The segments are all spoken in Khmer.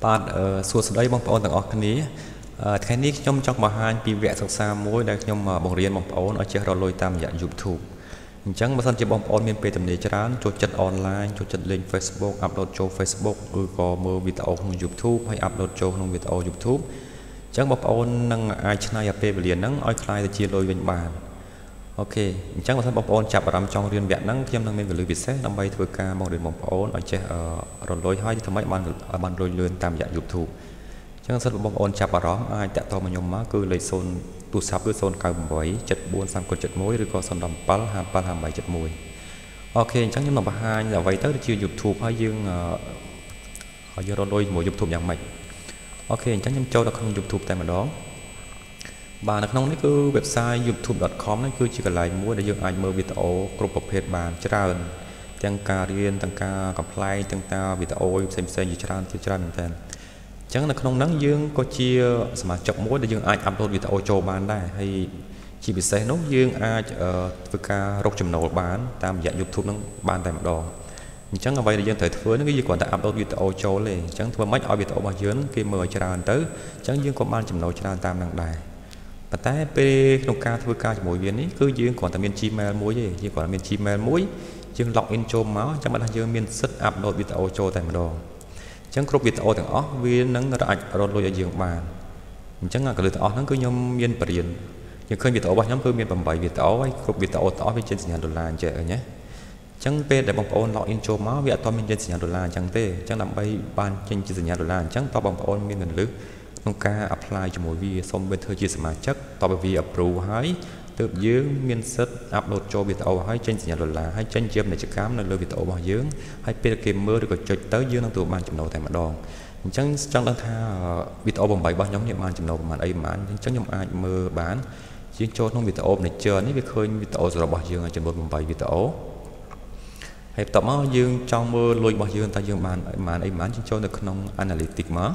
បាទសួស្តីបងប្អូនទាំងអស់គ្នាថ្ងៃនេះខ្ញុំចង់បង្ហាញពីវគ្គសិក្សាមួយដែលខ្ញុំបង្រៀនបងប្អូនឲ្យចេះរកលុយតាមរយៈ YouTube អញ្ចឹងបើសិនជាបងប្អូនមានពេលទំនេរច្រើនចូលចិត្ត online ចូលចិត្តលេង Facebook upload ចូល Facebook ឬក៏មើលវីដេអូក្នុង YouTube ហើយ upload ចូលក្នុងវីដេអូ YouTube អញ្ចឹងបងប្អូននឹងអាចឆ្នៃអាពេលវេលាហ្នឹងឲ្យคล้ายទៅជាលុយវិញបានអូខេអញ្ចឹងបើសិនបងប្អូនចាប់អារម្មណ៍ចង់រៀនវគ្គហ្នឹងខ្ញុំនឹងមានគន្លឹះពិសេសដើម្បីធ្វើការបង្រៀនបងប្អូនឲ្យចេះរលុយហើយធ្វើម៉េចបានលុយលឿនតាមរយៈ YouTube អញ្ចឹងសិនបងប្អូនចាប់អារម្មណ៍អាចតាក់ទងមកខ្ញុំមកគឺលេខ0ទូរស័ព្ទគឺ098 743071ឬក៏017575871អូខេអញ្ចឹងខ្ញុំនឹងបង្ហាញអ្វីទៅជា YouTube ហើយយើងរលុយជាមួយ YouTube យ៉ាងម៉េចអូខេអញ្ចឹងខ្ញុំចូលដល់ក្នុង YouTube តែម្ដងបាទនៅក្នុងនេះគឺ website youtube.com នេះគឺជាកន្លែងមួយដែលយើងអាចមើលវីដេអូគ្រប់ប្រភេទបានច្រើនទាំងការរៀនទាំងការកំប្លែងទាំងការវីដេអូផ្សេងៗជាច្រើនមែនទែនអញ្ចឹងនៅក្នុងហ្នឹងយើងក៏ជាសមាជិកមួយដែលយើងអាចអាប់ឡូតវីដេអូចូលបានដែរហើយជាពិសេសនោះយើងអាចធ្វើការរកចំណូលបានតាមរយៈ YouTube ហ្នឹងបានតែម្ដងអញ្ចឹងអ្វីដែលយើងត្រូវធ្វើនោះគឺយើងគ្រាន់តែអាប់ឡូតវីដេអូចូលទេអញ្ចឹងធ្វើម៉េចឲ្យវីដេអូរបស់យើងគេមើលឲ្យច្រើនទៅអញ្ចឹងយើងក៏បានចំណូលច្រើនតាមហ្នឹងដែរប៉ុន្តែពេលក្នុងការធ្វើការជាមួយវានេះគឺយើងគ្រាន់តែមាន Gmail មួយទេយើងគ្រាន់តែមាន Gmail មួយយើង log in ចូលមកចាំបាច់ថាយើងមានសិទ្ធិ upload វីដេអូចូលតែម្ដងអញ្ចឹងគ្រប់វីដេអូទាំងអស់វានឹងអាចរត់លុយឲ្យយើងបានអញ្ចឹងកលឹះទាំងអស់ហ្នឹងគឺខ្ញុំមានបរិញ្ញាយើងឃើញវីដេអូរបស់ខ្ញុំគឺមាន8វីដេអូហើយគ្រប់វីដេអូទាំងអស់វាចេញសញ្ញាដុល្លារអញ្ចឹងណាអញ្ចឹងពេលដែលបងប្អូន log in ចូលមកវាអត់ទាន់មានចេញសញ្ញាដុល្លារអញ្ចឹងទេអញ្ចឹងដើម្បីបានចេញជាសញ្ញាដុល្លារអញ្ចឹងតើបងប្អូនមានគន្លឹះក្នុងការ apply ជាមួយវាសូមវាធ្វើជាសមាជិកតើវា approve ហើយទើបយើងមានសិទ្ធិ upload ចូលវីដេអូហើយចេញសញ្ញាដុល្លារហើយចេញជាពាណិជ្ជកម្មនៅលើវីដេអូរបស់យើងហើយពេលគេមើលឬក៏ចុចទៅយើងនឹងទទួលបានចំណូលតែម្ដងអញ្ចឹងចង់ដឹងថាវីដេអូ8របស់ខ្ញុំនេះបានចំណូលប្រហែលអីប្រហែលអញ្ចឹងខ្ញុំអាចមើលបានយើងចូលក្នុងវីដេអូ manager នេះវាឃើញវីដេអូរបស់យើងចំនួន8វីដេអូហើយបន្ទាប់មកយើងចង់មើលលុយរបស់យើងតើយើងបានប្រហែលអីប្រហែលយើងចូលនៅក្នុង analytics មក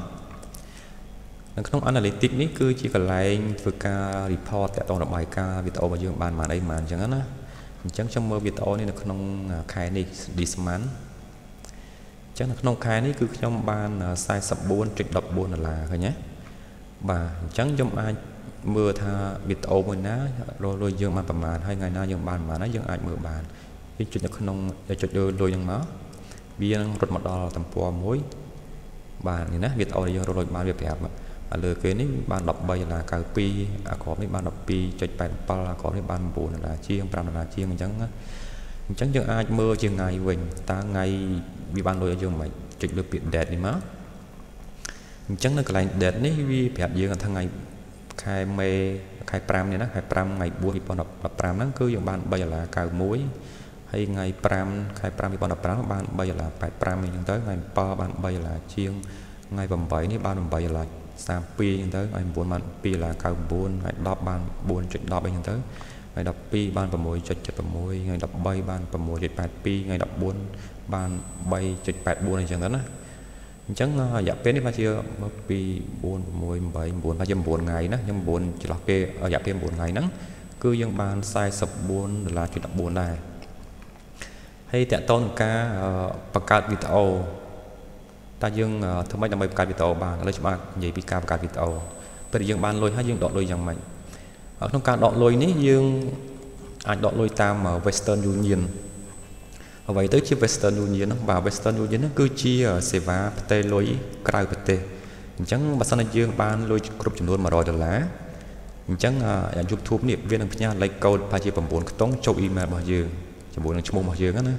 នៅក្នុង analytics នេះគឺជាកន្លែងធ្វើការ report តាក់ទងរបាយការណ៍វីដេអូរបស់យើងបានប៉ុន្មានអីប៉ុន្មានអញ្ចឹងណាអញ្ចឹងខ្ញុំមើលវីដេអូនេះនៅក្នុងខែនេះ this month អញ្ចឹងនៅក្នុងខែនេះគឺខ្ញុំបាន $44.14 ឃើញទេបាទអញ្ចឹងខ្ញុំអាចមើលថាវីដេអូមួយណារកលុយយើងបានប្រមាណហើយថ្ងៃណាយើងបានប្រមាណហើយយើងអាចមើលបានយើងចុចនៅក្នុងចុចលើលុយហ្នឹងមកវានឹងរត់មកដល់ទំព័រមួយបាទនេះណាវីដេអូដែលយើងរកលុយបានវាប្រាប់ឥឡូវគេនេះបាន$13.92អាក្រមនេះបាន12.87អាក្រមនេះបាន$9ជាង$5ជាងអញ្ចឹងយើងអាចមើលជាថ្ងៃវិញតើថ្ងៃវាបានលុយឲ្យយើងមិនចុចលើពាក្យ date នេះមកអញ្ចឹងនៅកន្លែង date នេះវាប្រាប់យើងថាថ្ងៃខែមេខែ5នេះណាខែ5ថ្ងៃ4 2015ហ្នឹងគឺយើងបាន$3.91ហើយថ្ងៃ5ខែ5 2015បាន$3.85អញ្ចឹងទៅថ្ងៃ7បាន$3ជាងថ្ងៃ8នេះបាន$8.32អញ្ចឹងទៅថ្ងៃ9បាន$2.99ថ្ងៃ10បាន4.10អីអញ្ចឹងទៅថ្ងៃ12បាន6.76ថ្ងៃ13បាន6.82ថ្ងៃ14បាន3.84អញ្ចឹងទៅណាអញ្ចឹងរយៈពេលនេះបានជាពី4 6 8 9បានជា9ថ្ងៃណាខ្ញុំ9ចន្លោះពេលរយៈពេល9ថ្ងៃហ្នឹងគឺយើងបាន$44.14ដែរហើយតកតងនឹងការបង្កើតវីដេអូតើយើងធ្វើម៉េចដើម្បីបង្កើតវីដេអូបានឥឡូវច្បាស់និយាយពីការបង្កើតវីដេអូពេលយើងបានលុយហើយយើងដកលុយយ៉ាងម៉េចក្នុងការដកលុយនេះយើងអាចដកលុយតាម Western Union អ្វីទៅជា Western Union ហ្នឹងបាទ Western Union ហ្នឹងគឺជាសេវាផ្ទេរលុយក្រៅប្រទេសអញ្ចឹងបើសិនជាយើងបានលុយគ្រប់ចំនួន$100អញ្ចឹងYouTube នេះវានឹងផ្ញើលេខកូដប្រហែលជា9ខ្ទង់ចូល email របស់យើងជាមួយនឹងឈ្មោះរបស់យើងណា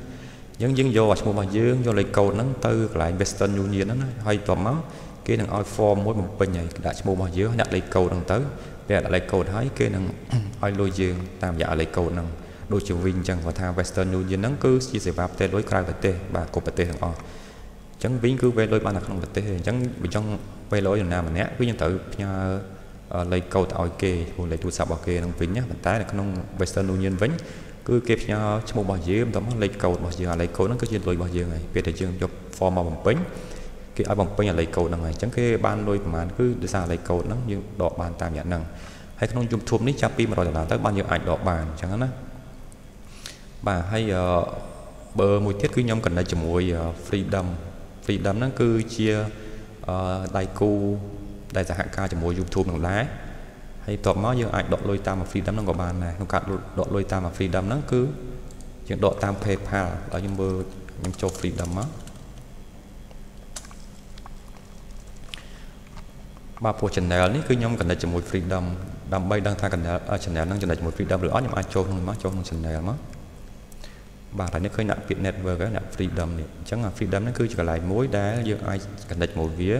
អញ្ចឹងយើងយកឈ្មោះរបស់យើងយកលេខកូដហ្នឹងទៅកន្លែង Western Union ហ្នឹងណាហើយបន្ទាប់មកគេនឹងឲ្យ form មួយបំពេញហើយដាក់ឈ្មោះរបស់យើងដាក់លេខកូដហ្នឹងទៅពេលដាក់លេខកូដហើយគេនឹងឲ្យលុយយើងតាមរយៈលេខកូដហ្នឹងដូចជាវិញអញ្ចឹងគាត់ថា Western Union ហ្នឹងគឺជាសេវាផ្ទេរលុយក្រៅប្រទេសបាទគ្រប់ប្រទេសទាំងអស់អញ្ចឹងវិញគឺវេលុយបាននៅក្នុងប្រទេសអញ្ចឹងបើចង់វេលុយនរណាម្នាក់គឺយើងត្រូវផ្ញើលេខកូដឲ្យគេព្រោះលេខទូរស័ព្ទរបស់គេហ្នឹងវិញណាប៉ុន្តែនៅក្នុង Western Union វិញគឺគេផ្ញើឈ្មោះរបស់យើងបន្ទាប់មកលេខកូដរបស់យើងលេខកូដហ្នឹងគឺជាលុយរបស់យើងហើយពេលដែលយើងយក form មកបំពេញគេឲ្យបំពេញលេខកូដហ្នឹងហើយអញ្ចឹងគេបានលុយប្រហែលគឺដោយសារលេខកូដហ្នឹងយើងដកបានតាមយ៉ាងហ្នឹងហើយក្នុង YouTube នេះចាប់ពី$100ទៅបានយើងអាចដកបានអញ្ចឹងណាបាទហើយបើមួយទៀតគឺខ្ញុំ connect ជាមួយ Freedom ហ្នឹងគឺជា ដៃគូដែលសហការជាមួយ YouTube នឹងដែរហើយតបមកយើងអាចដកលុយតាម Freedom ហ្នឹងក៏បានដែរក្នុងការដកលុយតាម Freedom ហ្នឹងគឺយើងដកតាម PayPal ដល់ខ្ញុំមើលខ្ញុំចូល Freedom មកបាទពួក channel នេះគឺខ្ញុំ connect ជាមួយ Freedom ដើម្បីដឹងថា channel ហ្នឹង connect ជាមួយ Freedom ឬអត់ខ្ញុំអាចចូលក្នុងមកចូលក្នុង channel មកបាទហើយនេះឃើញដាក់ពាក្យ network ហ្នឹងដាក់ Freedom នេះអញ្ចឹង Freedom ហ្នឹងគឺជាកន្លែងមួយដែលយើងអាច connect ជាមួយវា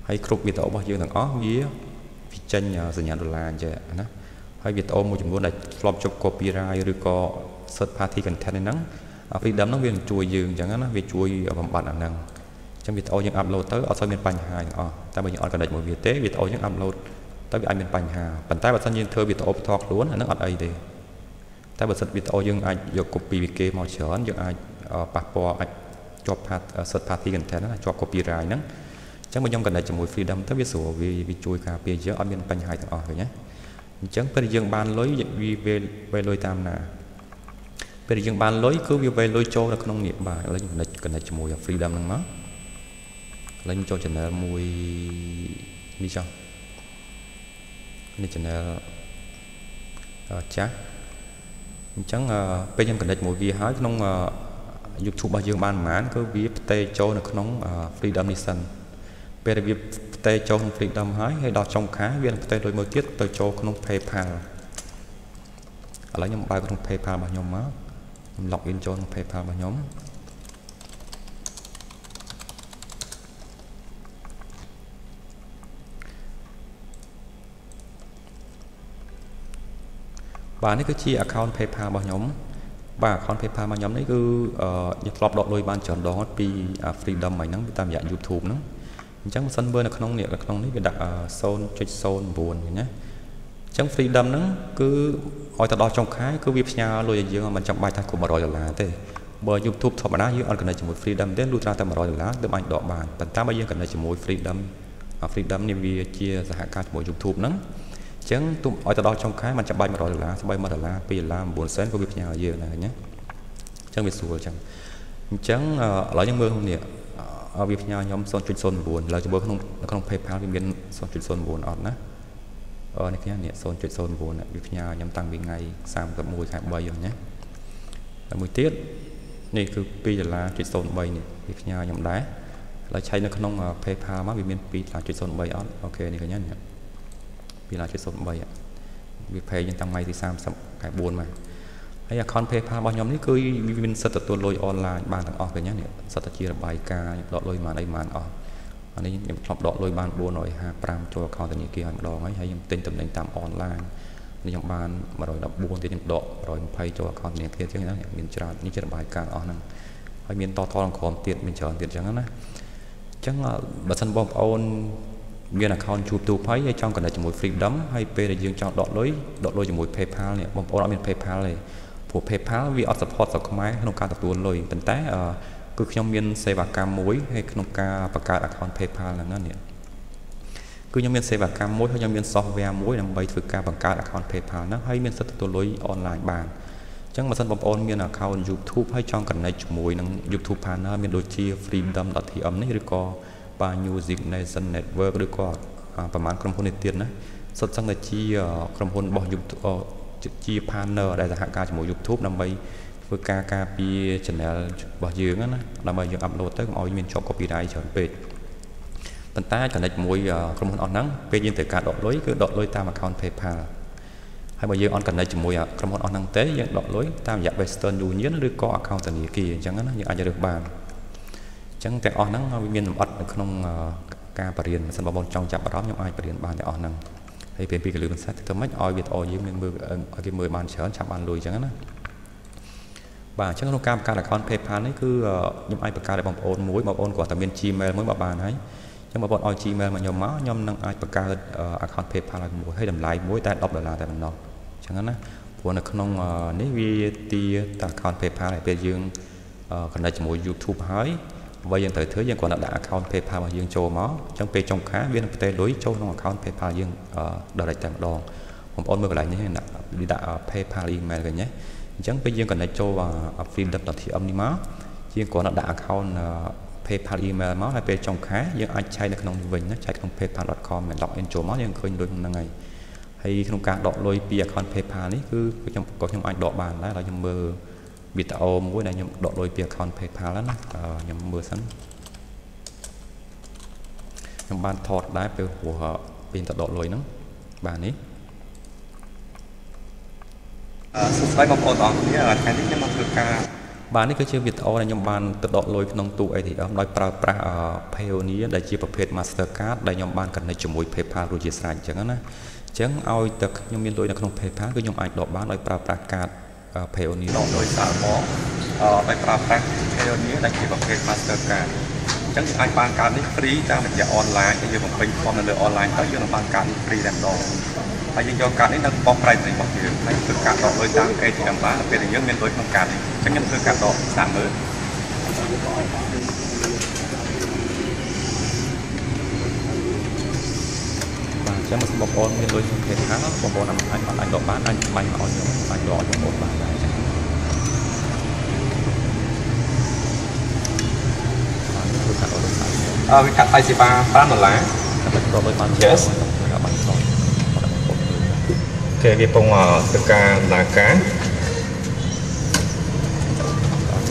ហើយគ្រប់វីដេអូរបស់យើងទាំងអស់វាចេញសញ្ញាដុល្លារអញ្ចឹងណាហើយវីដេអូមួយចំនួនដែលធ្លាប់ជាប់ copyright ឬក៏ third party content ហ្នឹង Freedom ហ្នឹងវានឹងជួយយើងអញ្ចឹងណាវាជួយបំបត្តិអាហ្នឹងអញ្ចឹងវីដេអូយើង upload ទៅអត់សូវមានបញ្ហាទាំងអស់តែបើយើងអត់ connect មួយវាទេវីដេអូយើង upload ទៅវាអាចមានបញ្ហាប៉ុន្តែបើសិនយើងធ្វើវីដេអូផ្ទាល់ខ្លួនអាហ្នឹងអត់អីទេតែបើសិនវីដេអូយើងអាចយក copy ពីគេមកច្រើនយើងអាចប៉ះពាល់អាចជាប់ third party content ណាជាប់ copyright ហ្នឹងអញ្ចឹងបើខ្ញុំ connect ជាមួយ Freedom ទៅវាស្រួលវាជួយការពារយើងអត់មានបញ្ហាទាំងអស់ឃើញណាអញ្ចឹងពេលយើងបានលុយវាវេលុយតាមណាពេលយើងបានលុយគឺវាវេលុយចូលនៅក្នុងនេះបាទឥឡូវខ្ញុំ connect ជាមួយ Freedom ហ្នឹងមកឥឡូវខ្ញុំចូល channel មួយនេះចុះនេះ channel ចាស់អញ្ចឹងពេលខ្ញុំ connect មួយវាហើយក្នុង YouTube របស់យើងបានប្រហែលគឺវាផ្ទេរចូលនៅក្នុង Freedom នេះសិនពេលវាផ្ទេរចូលក្នុង Freedom ហើយដល់ចុងខែវានឹងផ្ទេរលុយមួយទៀតទៅចូលក្នុង PayPal ឥឡូវខ្ញុំបើកក្នុង PayPal របស់ខ្ញុំមកខ្ញុំ log in ចូលក្នុង PayPal របស់ខ្ញុំបាទនេះគឺជា account PayPal របស់ខ្ញុំបាទ account PayPal របស់ខ្ញុំនេះគឺខ្ញុំធ្លាប់ដកលុយបានច្រើនដងពី Freedom ហ្នឹងតាមរយៈ YouTube ហ្នឹងអញ្ចឹងបើសិនមើលនៅក្នុងនេះវាដាក់ 0.09 ណាអញ្ចឹង Freedom ហ្នឹងគឺឲ្យទៅដល់ចុងខែគឺវាផ្ញើលុយឲ្យយើងមិនចាំបាច់ថាគ្រប់$100ទេបើ YouTube ធម្មតាយើងអត់ connect ជាមួយ Freedom ទេលុះត្រាតែ$100ទើបអាចដកបានប៉ុន្តែបើយើង connect ជាមួយ Freedom នេះវាជាសហការជាមួយ YouTube ហ្នឹងអញ្ចឹងទុំឲ្យទៅដល់ចុងខែមិនចាំបាច់$100ស្បី$1 $2 9 សេនក៏វាផ្ញើឲ្យយើងដែរណាអញ្ចឹងវាស្រួលអញ្ចឹងឥឡូវយើងមើលក្នុងនេះវាផ្ញើខ្ញុំ 0.09 ឡើយចូលក្នុង PayPal វាមាន 0.09 អត់ណានេះគ្នានេះ 0.09 វាផ្ញើខ្ញុំតាំងពីថ្ងៃ31 ខែ 3 ហ្នឹងណាហើយមួយទៀតនេះគឺ$2.03 នេះវាផ្ញើខ្ញុំដែរឡើយឆែកនៅក្នុង PayPal មកវាមាន$2.03 អត់អូខេនេះឃើញទេ$2.03 វា pay យើងតាំងថ្ងៃទី30 ខែ 4 មកហើយ account PayPal របស់ខ្ញុំនេះគឺវាមានសិទ្ធិទទួលលុយ online បានទាំងអស់ឃើញទេនេះសិទ្ធិជារបាយការណ៍ដកលុយបានអីបានអស់អានេះខ្ញុំធ្លាប់ដកលុយបាន455ចូល account ធនាគារឲ្យម្ដងហើយខ្ញុំទិញតំណែងតាម online នេះខ្ញុំបាន114ទៀតខ្ញុំដក120ចូល account ធនាគារអញ្ចឹងណាមានច្រើននេះជារបាយការណ៍អស់ហ្នឹងហើយមានតក្រុមទៀតមានច្រើនទៀតអញ្ចឹងណាអញ្ចឹងបើសិនបងប្អូនមាន account YouTube ហើយចង់ connect ជាមួយ Freedom ហើយពេលដែលយើងចង់ដកលុយជាមួយ PayPal នេះបងប្អូនអត់មាន PayPal ទេព្រោះ PayPal វាអត់ support ស្រុកខ្មែរក្នុងការទទួលលុយប៉ុន្តែគឺខ្ញុំមានសេវាកម្មមួយហើយក្នុងការបង្កើត account PayPal ហ្នឹងណាគឺខ្ញុំមានសេវាកម្មមួយហើយខ្ញុំមាន software មួយដើម្បីធ្វើការបង្កើត account PayPal ហ្នឹងហើយមានសិទ្ធិទទួលលុយ online បានអញ្ចឹងបើសិនបងប្អូនមាន account YouTube ហើយចង់ connect ជាមួយនឹង YouTube Partner មានដូចជា freedom.tm នេះឬក៏បាទ Music Nation Network ឬក៏ប្រហែលក្រុមហ៊ុននេះទៀតណាសុទ្ធសឹងតែជាក្រុមហ៊ុនរបស់ YouTube ជា partner ដែលសហការជាមួយ YouTube ដើម្បីធ្វើការពារ channel របស់យើងណាដើម្បីយើង upload ទៅកុំឲ្យមានជាប់ copyright ច្រើនពេកប៉ុន្តែ connect ជាមួយក្រុមហ៊ុនអស់ហ្នឹងពេលយើងត្រូវការដកលុយគឺដកលុយតាម account PayPal ហើយបើយើងអត់ connect ជាមួយក្រុមហ៊ុនអស់ហ្នឹងទេយើងដកលុយតាមរយៈ Western Union ឬក៏ account ធនាគារអញ្ចឹងណាយើងអាចរើសបានអញ្ចឹងទាំងអស់ហ្នឹងវាមានលម្អិតនៅក្នុងការបរៀនបើសិនបងប្អូនចង់ចាប់អារម្មណ៍ខ្ញុំអាចបរៀនបានទាំងអស់ហ្នឹងហើយពេលពីកលឺមិនសាច់ធ្វើម៉េចឲ្យវីដេអូយើងនឹងមើលឲ្យគេមើលបានច្រើនចាប់បានលុយអញ្ចឹងណាបាទអញ្ចឹងក្នុងការបង្កើត account PayPal នេះគឺខ្ញុំអាចបង្កើតឲ្យបងប្អូនមួយបងប្អូនគាត់តែមាន Gmail មួយមកបានហើយអញ្ចឹងបងប្អូនឲ្យ Gmail មកខ្ញុំនឹងអាចបង្កើត account PayPal ឲ្យមួយហើយតម្លៃមួយតែ$10តែប៉ុណ្ណោះអញ្ចឹងណាព្រោះនៅក្នុងនេះវាទាតា account PayPal ឲ្យពេលយើង connect ជាមួយ YouTube ហើយអ្វីយើងត្រូវធ្វើយើងគ្រាន់តែដាក់ account PayPal របស់យើងចូលមកអញ្ចឹងពេលចុងខែវានឹងផ្ទេរលុយចូលក្នុង account PayPal យើង direct តែម្ដងបងប្អូនមើលកន្លែងនេះដាក់ PayPal email វិញណាអញ្ចឹងពេលយើង connect ចូល freedom.tm នេះមកយើងគ្រាន់តែដាក់ account PayPal email មកហើយពេលចុងខែយើងអាចឆែកនៅក្នុងវិញណាឆែកក្នុង paypal.com មិន login ចូលមកយើងឃើញដូចហ្នឹងហើយហើយក្នុងការដកលុយពី account PayPal នេះគឺខ្ញុំអាចដកបានដែរហើយខ្ញុំមើលវីដេអូមួយដែលខ្ញុំដកលុយពី account PayPal ណាខ្ញុំមើលសិនខ្ញុំបានថតដែរពេលព្រោះពេលទៅដកលុយហ្នឹងបាទនេះសួស្តីបងប្អូនទាំងអស់គ្នាថ្ងៃនេះខ្ញុំមកធ្វើការបាទនេះគឺជាវីដេអូដែលខ្ញុំបានទៅដកលុយក្នុងទូ ATM ដោយប្រើប្រាស់ Payoneer ដែលជាប្រភេទ Mastercard ដែលខ្ញុំបាន connect ជាមួយ PayPal រួចជាស្រេចអញ្ចឹងណាអញ្ចឹងឲ្យតែខ្ញុំមានលុយនៅក្នុង PayPal គឺខ្ញុំអាចដកបានដោយប្រើប្រាស់កាត Payoneer ដកលុយសាកល្បងដោយប្រើប្រាស់ Payoneer ដែលជាប្រភេទ Mastercard អញ្ចឹងយើងអាចបានកាតនេះ free តាមរយៈ online ដែលយើងបំពេញ form នៅលើ online ទៅយើងនឹងបានកាតនេះ free តែម្ដងហើយយើងយកកាតនេះនៅបោះប្រៃរបស់យើងហើយធ្វើការដកលុយតាម ATM បានពេលដែលយើងមានលុយក្នុងកាតនេះអញ្ចឹងខ្ញុំធ្វើការដកតាមមើលបាទអញ្ចឹងមកបងប្អូនមានលុយក្នុង PayPal បងប្អូនអាចដកបានអាចបាញ់មកឲ្យខ្ញុំអាចដកឲ្យបងប្អូនបានដែរអញ្ចឹងបាទធ្វើការដកលុយវាកាត់ឲ្យសេវា$5ដើម្បីដកលុយបាន yes បាទបានដកគេវាពងធ្វើការដំណើរការ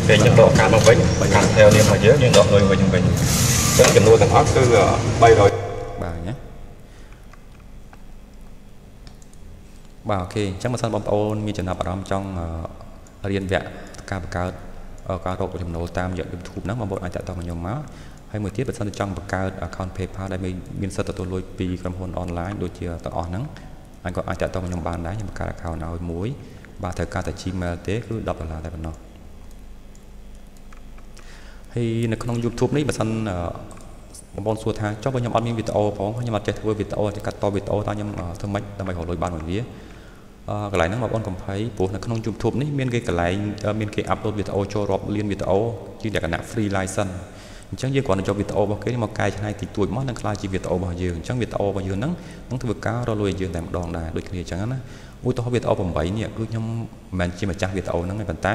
ពេលយើងដកកាតមកវិញកាតtheoនេះមកយើងដកលុយវិញអញ្ចឹងចំនួនទាំងអស់គឺ300បាទណាបាទអូខេអញ្ចឹងបើសិនបងប្អូនមានចំណាប់អារម្មណ៍ចង់រៀនវគ្គការបង្កើតការរកចំណូលតាមរយៈ YouTube ហ្នឹងបងប្អូនអាចតាក់ទងខ្ញុំមកហើយមួយទៀតបើសិនចង់បង្កើត account PayPal ដែលមានសិទ្ធិទទួលលុយពីក្រុមហ៊ុន online ដូចជាទាំងអស់ហ្នឹងហើយក៏អាចតាក់ទងខ្ញុំបានដែរខ្ញុំបង្កើត account ឲ្យមួយបាទត្រូវការតែ Gmail ទេគឺ$10តែប៉ុណ្ណោះហើយនៅក្នុង YouTube នេះបើសិនបងប្អូនសួរថាចុះបើខ្ញុំអត់មានវីដេអូផងខ្ញុំអត់ចេះធ្វើវីដេអូកាត់តវីដេអូតើខ្ញុំធ្វើម៉េចដើម្បីរកលុយបានមួយវាកន្លែងហ្នឹងបងប្អូនកំភៃព្រោះនៅក្នុង YouTube នេះមានគេកន្លែងមានគេ upload វីដេអូចូលរាប់លានវីដេអូជាលក្ខណៈ free license អញ្ចឹងយើងគ្រាន់តែយកវីដេអូរបស់គេមកកែច្នៃតិចតួចមកនឹងក្លាយជាវីដេអូរបស់យើងអញ្ចឹងវីដេអូរបស់យើងហ្នឹងនឹងធ្វើការរកលុយយើងតែម្ដងដែរដូចគ្នាអញ្ចឹងណាឧទាហរណ៍វីដេអូ8នេះគឺខ្ញុំមិនមែនជាម្ចាស់វីដេអូហ្នឹងទេប៉ុន្តែ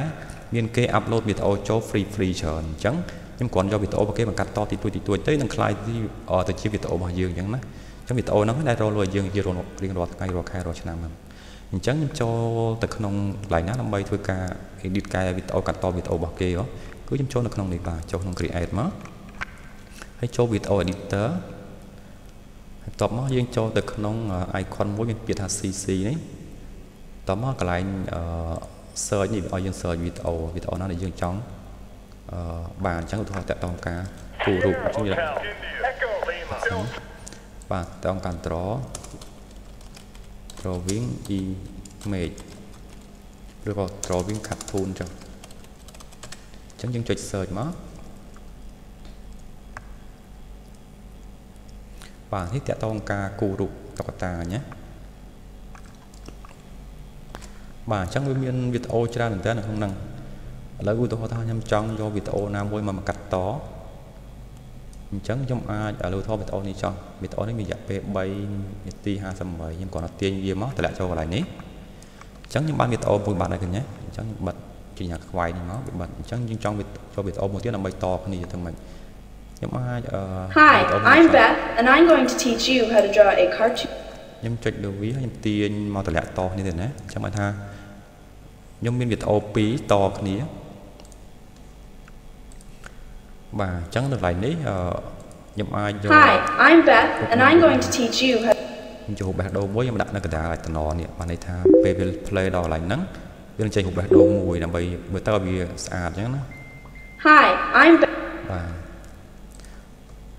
មានគេ upload វីដេអូចូល free ច្រើនអញ្ចឹងខ្ញុំគ្រាន់យកវីដេអូរបស់គេមកកាត់តតិចតួចទៅនឹងក្លាយទៅជាវីដេអូរបស់យើងអញ្ចឹងណាអញ្ចឹងវីដេអូហ្នឹងដែលរកលុយយើងជារៀងរាល់ថ្ងៃរាល់ខែរាល់ឆ្នាំហ្នឹងអញ្ចឹងខ្ញុំចូលទៅក្នុងកន្លែងណាដើម្បីធ្វើការ edit កែវីដេអូកាត់តវីដេអូរបស់គេគឺខ្ញុំចូលនៅក្នុងនេះបាទចូលក្នុង create មកហើយចូល video editor ហើយបន្ទាប់មកយើងចូលទៅក្នុង icon មួយមានពាក្យថា CC នេះបន្ទាប់មកកន្លែងsearch នេះឲ្យយើង search វីដេអូណាដែលយើងចង់បានអញ្ចឹងឧទាហរណ៍តាក់ទងការគូររូបអញ្ចឹងបាទតាក់ទងការ drawing image ឬក៏ drawing cartoon អញ្ចឹងយើងចុច search មកបាទនេះតាក់ទងការគូររូបតុក្កតាណាបាទអញ្ចឹងវាមានវីដេអូច្រើនមែនតើនៅក្នុងហ្នឹងឥឡូវឧទាហរណ៍ថាខ្ញុំចង់យកវីដេអូណាមួយមកកាត់តអញ្ចឹងខ្ញុំអាចឥឡូវថតវីដេអូនេះចោះវីដេអូនេះមានរយៈពេល3នាទី58ខ្ញុំគ្រាន់តែទាញវាមកតម្លាក់ចូលកន្លែងនេះអញ្ចឹងខ្ញុំបានវីដេអូមួយបានហើយឃើញទេអញ្ចឹងបិទជាញ៉ាខ្វាយនេះមកវាបិទអញ្ចឹងយើងចង់ចូលវីដេអូមួយទៀតដើម្បីតគ្នាទៅមិនខ្ញុំអាច Hi, I'm Beth and I'm going to teach you how to draw a cartoon ខ្ញុំចុចលើវាខ្ញុំទាញមកតម្លាក់តគ្នាទៅណាចាំឲ្យថាខ្ញុំមានវីដេអូ2តគ្នាបាទអញ្ចឹងនៅកន្លែងនេះខ្ញុំអាចយក Hi, I'm Beth and I'm going to teach you how ខ្ញុំចូលបេះដូងមួយខ្ញុំដាក់នៅកណ្ដាលតំណនេះបានន័យថាពេលវា play ដល់កន្លែងហ្នឹងវានឹងចេញរូបបេះដូងមួយដើម្បីមើលទៅឲ្យវាស្អាតអញ្ចឹងណា Hi, I'm Beth បាទ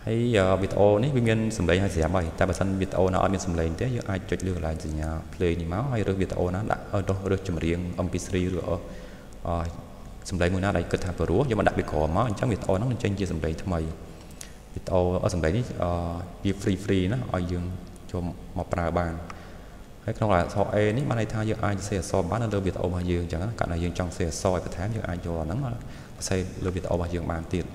ហើយវីដេអូនេះវាមានសម្លេងឲ្យស្រាប់ហើយតែបើសិនវីដេអូណាអត់មានសម្លេងទេយើងអាចចុចលើកន្លែងសញ្ញា play នេះមកហើយរើសវីដេអូណាដាក់រើសចម្រៀង MP3 ឬសម្លេងមួយណាដែលគិតថាព្រោះយើងមកដាក់វាក្រោមមកអញ្ចឹងវីដេអូហ្នឹងនឹងចេញជាសម្លេងថ្មីវីដេអូសម្លេងនេះវា free ណាឲ្យយើងចូលមកប្រើបានហើយក្នុងអក្សរ A នេះបានន័យថាយើងអាចសេអក្សរបាននៅលើវីដេអូរបស់យើងអញ្ចឹងកាលណាយើងចង់សេអក្សរឲ្យបន្ថែមយើងអាចយកអាហ្នឹងមកសេលើវីដេអូរបស់យើងបានទៀត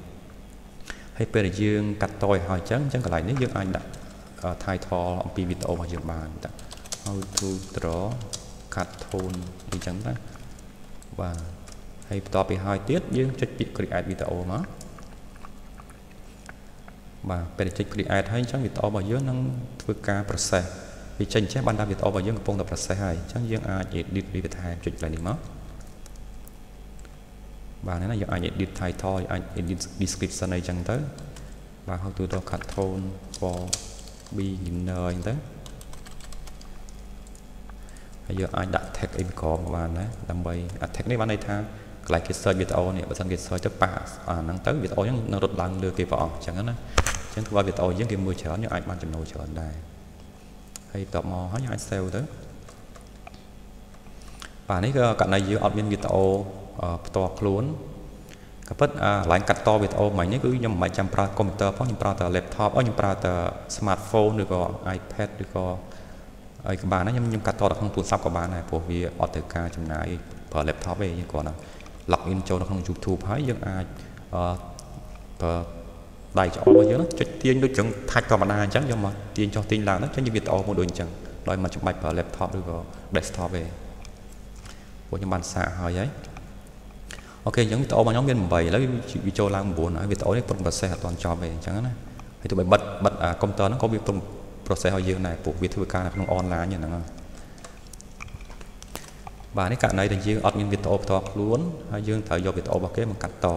ហើយពេលដែលយើងកាត់តឲ្យហើយអញ្ចឹងកន្លែងនេះយើងអាចដាក់ title អំពីវីដេអូរបស់យើងបានតា how to draw cartoon អញ្ចឹងណាបាទហើយបន្ទាប់ពីហើយទៀតយើងចុចពាក្យ create video មក បាទពេលចុច create ហើយអញ្ចឹងវីដេអូរបស់យើងនឹងធ្វើការ process វាចេញចេះបានថាវីដេអូរបស់យើងកំពុងតែ process ហើយអញ្ចឹងយើងអាច edit វាបន្ថែមចុចកន្លែងនេះមកបាទនេះណាយើងអាច edit title អាច edit description អីចឹងទៅបាទហើយទូទៅ cut tone for beginner អញ្ចឹងទៅហើយយើងអាចដាក់ tag អីក្រោមបានដែរដើម្បី tag នេះបានន័យថាកន្លែងគេ search វីដេអូនេះបើសិនគេ search ទៅប៉ះអាហ្នឹងទៅវីដេអូហ្នឹងនឹងរត់ឡើងលើគេព្រះអង្គអញ្ចឹងណាអញ្ចឹងធ្វើឲ្យវីដេអូយើងគេមើលច្រើនយើងអាចបានចំណូលច្រើនដែរហើយបន្ទាប់មកហើយយើងអាច save ទៅបាទនេះគឺករណីយើងអត់មានវីដេអូផ្ទាល់ខ្លួនក៏ប៉ុន្តែកន្លែងកាត់តវីដេអូមិញនេះគឺខ្ញុំមិនបាច់ចាំប្រើកុំព្យូទ័រផងខ្ញុំប្រើតែ laptop ខ្ញុំប្រើតែ smartphone ឬក៏ iPad ឬក៏អីក៏បានដែរខ្ញុំកាត់តដល់ក្នុងទូរស័ព្ទក៏បានដែរព្រោះវាអត់ត្រូវការចំណាយប្រើ laptop ទេយើងគ្រាន់តែ log in ចូលនៅក្នុង YouTube ហើយយើងអាចប្រើដៃច្អល់របស់យើងចុចទាញដូចចឹងថាច់ធម្មតាអញ្ចឹងយកមកទាញចុះទាញឡើងទៅចឹងយើងវីដេអូមកដូចអញ្ចឹងដោយមិនចាំបាច់ប្រើ laptop ឬក៏ desktop ទេពួកខ្ញុំបានសាកហើយអូខេអញ្ចឹងវីដេអូរបស់ខ្ញុំមាន8ឥឡូវវាចូលឡើង9ហើយវីដេអូនេះប្រឹង process អត់ទាន់ចប់ទេអញ្ចឹងណាហើយទោះបីបិទកុំព្យូទ័រហ្នឹងក៏វាប្រឹង process ឲ្យយើងដែរពួកវាធ្វើការនៅក្នុង online ហ្នឹងបាទនេះករណីដែលយើងអត់មានវីដេអូផ្ទាល់ខ្លួនហើយយើងត្រូវយកវីដេអូរបស់គេមកកាត់ត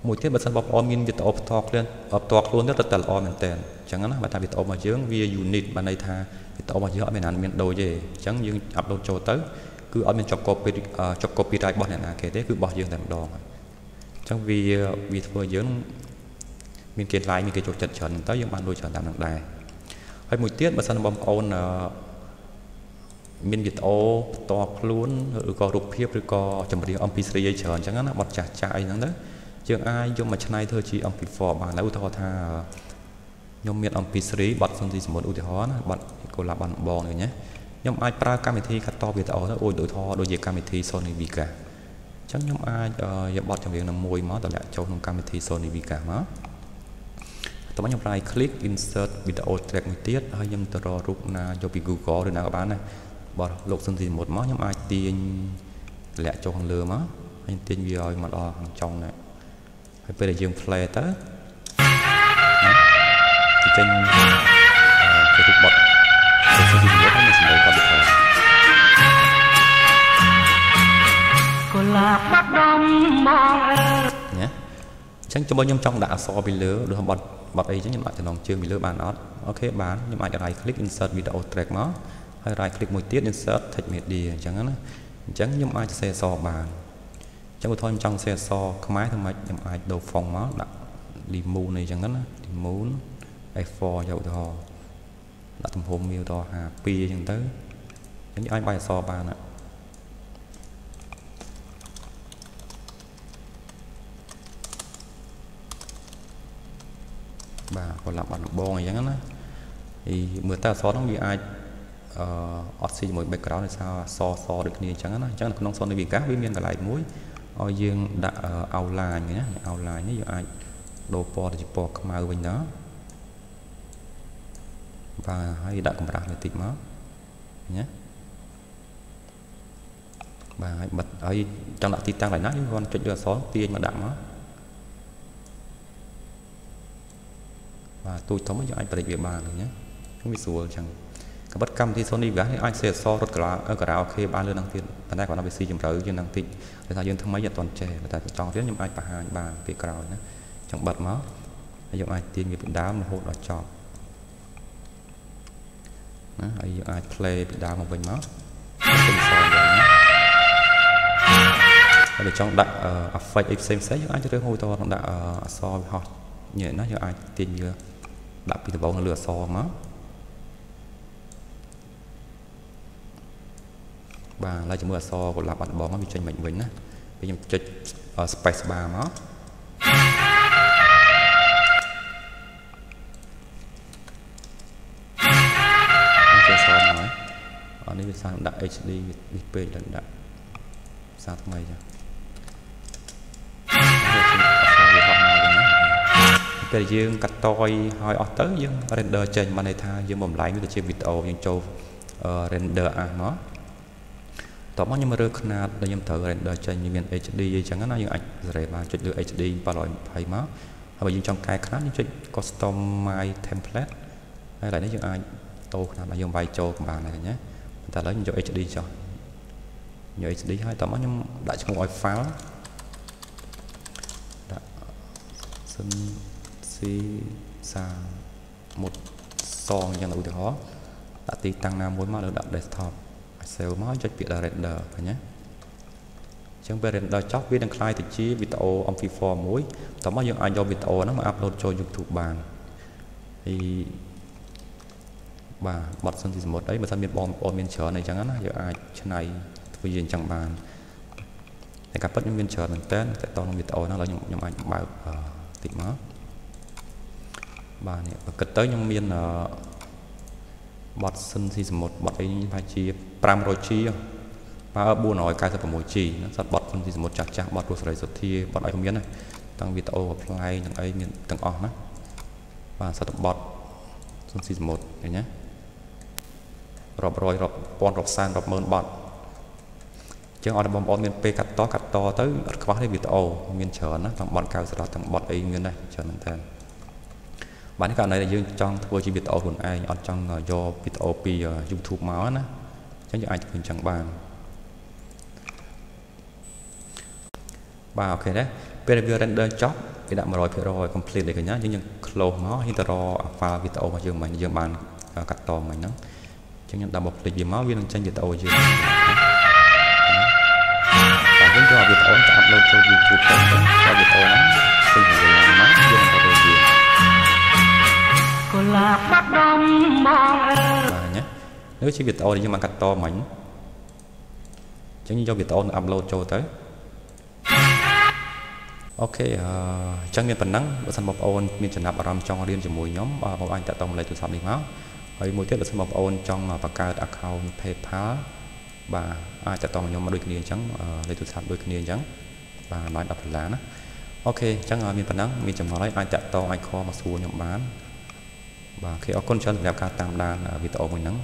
មួយទៀតបើសិនបងប្អូនមានវីដេអូផ្ទាល់ខ្លួនទៅតែល្អមែនតើអញ្ចឹងណាបើថាវីដេអូរបស់យើងវា unique បានន័យថាវីដេអូរបស់យើងអត់មានណាមានដូចទេអញ្ចឹងយើង upload ចូលទៅគឺអត់មានចុះ copyright របស់អ្នកណាគេទេគឺរបស់យើងតែម្ដងអញ្ចឹងវាធ្វើយើងមានគេ like មានគេចូលចិត្តច្រើនទៅយើងបានលុយច្រើនតាមនឹងដែរហើយមួយទៀតបើសិនបងប្អូនមានវីដេអូផ្ទាល់ខ្លួនឬក៏រូបភាពឬក៏ចម្រៀង MP3 អីច្រើនអញ្ចឹងណាបទចាស់អីហ្នឹងទៅយើងអាចយកមកច្នៃធ្វើជា MP4 បានហើយឧទាហរណ៍ថាខ្ញុំមាន MP3 បទសុនទីសមុទ្រឧទាហរណ៍ណាបទកូឡាបានបងនេះណាខ្ញុំអាចប្រើកម្មវិធីកាត់តវីដេអូទៅដូចជាកម្មវិធី Sony Vegas អញ្ចឹងខ្ញុំអាចយកបទចម្រៀងនឹងមួយមកតម្លាក់ចូលក្នុងកម្មវិធី Sony Vegas មកតោះខ្ញុំ right click insert video track មួយទៀតហើយខ្ញុំទៅរករូបណាយកពី Google ឬណាក៏បានដែរបទលោកសុនទីសមុទ្រមកខ្ញុំអាចទាញតម្លាក់ចូលខាងលើមកហើយទាញវាឲ្យមកដល់ខាងចុងនេះហើយពេលដែលយើង play ទៅចេញទៅរូបបទសុនទីសមុទ្រហើយមានសម្លេងបទទៀតកុលាបបាត់ដំបងអើណាអញ្ចឹងចាំខ្ញុំចង់ដាក់អក្សរពីលើដូចបទអីអញ្ចឹងខ្ញុំអាចចំណងជើងពីលើបានអត់អូខេបានខ្ញុំអាច right click insert video track មកហើយ right click មួយទៀត insert text media អញ្ចឹងណាអញ្ចឹងខ្ញុំអាចសរសេរអក្សរបានអញ្ចឹងឧទាហរណ៍ខ្ញុំចង់សរសេរអក្សរខ្មែរធ្វើម៉េចខ្ញុំអាចដូរ font មកដាក់ lemon អីអញ្ចឹងណា lemon A4 យកឧទាហរណ៍ដាក់ទំហំមានឧទាហរណ៍52អញ្ចឹងទៅអញ្ចឹងអាចបាយអក្សរបានណាបាទកុលាបបាត់ដំបងអញ្ចឹងណាពីមើលតើអក្សរហ្នឹងវាអាចអត់ស៊ីជាមួយ background ដោយសារសដូចគ្នាអញ្ចឹងណាអញ្ចឹងនៅក្នុង Sony Vegas វាមានកន្លែងមួយឲ្យយើងដាក់ outline ណា outline នេះយើងអាចដូរពណ៌ទៅជាពណ៌ខ្មៅវិញណាបាទហើយដាក់កម្រាស់បន្តិចមកណាបាទហើយបិទហើយចង់ដាក់ទីតាំងឡើយណាយើងគ្រាន់ចុចលើអក្សរទាញមកដាក់មកបាទទូចធំយើងអាចបរិចវាបានណាវាស្រួលអញ្ចឹងក៏បិទកម្មវិធី Sony Vegas នេះអាចសេអក្សររត់ការ៉ាអូខេបានលើនឹងទៀតប៉ុន្តែគាត់ដល់វាស៊ីជម្រៅជាងនឹងតិចដោយសារយើងថ្មីអត់ទាន់ចេះតែចង់រៀនខ្ញុំអាចបង្ហាញបានពេលក្រោយណាអញ្ចឹងបិទមកហើយយើងអាចទាញវាពីដើមរហូតដល់ចប់ណាហើយយើងអាច play ពីដើមមកវិញមកទៅសល់យ៉ាងណាហើយចង់ដាក់ effect អីផ្សេងយើងអាចរើសហូតទៅដាក់អក្សរវាហោះញ៉ែណាយើងអាចទាញវាដាក់ពីដំបូងនៅលើអក្សរមកបាទឡើយជាមួយអក្សរកុលាបបាត់ដំបងវាចេញមិនវិញណាពេលខ្ញុំចុច space bar មកចេះសល់ហើយអានេះវាសារដាក់ HD នេះពេកដល់ដាក់សារថ្មីចាពេលយើងកាត់តយហើយអស់ទៅយើង render ចេញបានន័យថាយើងបំលែងវាទៅជាវីដេអូយើងចូល render អាសមកតោះមកខ្ញុំរើសຂະຫນាតដែលខ្ញុំត្រូវ render ចេញមាន HD អីចឹងណាយើងអាចសេរីបានចុចលើ HD 720មក បើយើងចង់កែខ្លះយើងចុច custom my template ហើយឡើយនេះយើងអាចតូខ្លះយើងវាយចូលកំបានហើយណាតែឥឡូវខ្ញុំយក HD ចុះយក HD ហើយតោះមកខ្ញុំដាក់ឈ្មោះឲ្យ file ដាក់សិនស៊ីសាមួយសងយ៉ាងឧទាហរណ៍ដាក់ទីតាំងណាមួយមកលើដាក់ desktop save មកចុចពាក្យ render ឃើញទេចឹងពេល render ចប់វានឹងคล้ายទៅជាវីដេអូ MP4 មួយតោះមកយើងអាចយកវីដេអូហ្នឹងមក upload ចូល YouTube បានហើយបាទបទសន្ទនាសមុទ្រអីបើសិនមានបងប្អូនមានច្រើនអីចឹងណាយើងអាចឆ្នៃធ្វើយើងចឹងបានតែការពិតខ្ញុំមានច្រើនមែនតើតទៅក្នុងវីដេអូហ្នឹងឡើយខ្ញុំអាចបើកតិចមកបាទនេះបើគិតទៅខ្ញុំមានបទសន្ទនាសមុទ្របទអីប្រហែលជា 500G បាទ 496G ហ្នឹងសត្វបទសន្ទនាសមុទ្រចាស់បទរស់សេរីសុទ្ធាបទអីក៏មានដែរទាំងវីដេអូផ្លាយទាំងអីមានទាំងអស់ណាបាទសត្វបទសន្ទនាសមុទ្រឃើញណារាប់រយរាប់ពាន់រាប់សែនរាប់ម៉ឺនបទចឹងអត់បងប្អូនមានពេលកាត់តទៅអត់ខ្វះទេវីដេអូមានច្រើនណាទាំងបទកៅស្រស់ទាំងបទអីមានដែរច្រើនមែនតើបាទនេះករណីដែលយើងចង់ធ្វើជាវីដេអូខ្លួនឯងអត់ចង់យកវីដេអូពី YouTube មកណាចឹងយើងអាចធ្វើអញ្ចឹងបានបាទអូខេដែរពេលវា render ចប់វាដាក់ 100% complete ឯកញ្ញាយើង close មកហើយទៅរក file វីដេអូរបស់យើងមិញយើងបានកាត់តមិញហ្នឹងចឹងខ្ញុំ double click វាមកវានឹងចេញវីដេអូយើងតែយើងយកវីដេអូទៅ upload ចូល YouTube ទៅវីដេអូហ្នឹងពេញទៅមកយើងទៅវាកុលាបបាត់ដំបងបាទណានេះជាវីដេអូដែលយើងបានកាត់តមិញចឹងយកវីដេអូទៅ upload ចូលទៅអូខេអញ្ចឹងមានប៉ុណ្ណឹងបើសិនបងប្អូនមានចំណាប់អារម្មណ៍ចង់រៀនជាមួយខ្ញុំបងប្អូនអាចតាក់ទងលេខទូរស័ព្ទនេះមកហើយមួយទៀតបើសិនបងប្អូនចង់បង្កើត account PayPal បាទអាចតាក់ទងខ្ញុំមកដូចគ្នាអញ្ចឹងលេខទូរស័ព្ទដូចគ្នាអញ្ចឹងបាទ$10ណាអូខេអញ្ចឹងមានប៉ុណ្ណឹងមានចំណុចហើយអាចតាក់ទងអាចខលមកសួរខ្ញុំបានបាទអូខេអរគុណច្រើនសម្រាប់ការតាមដានវីដេអូមួយហ្នឹង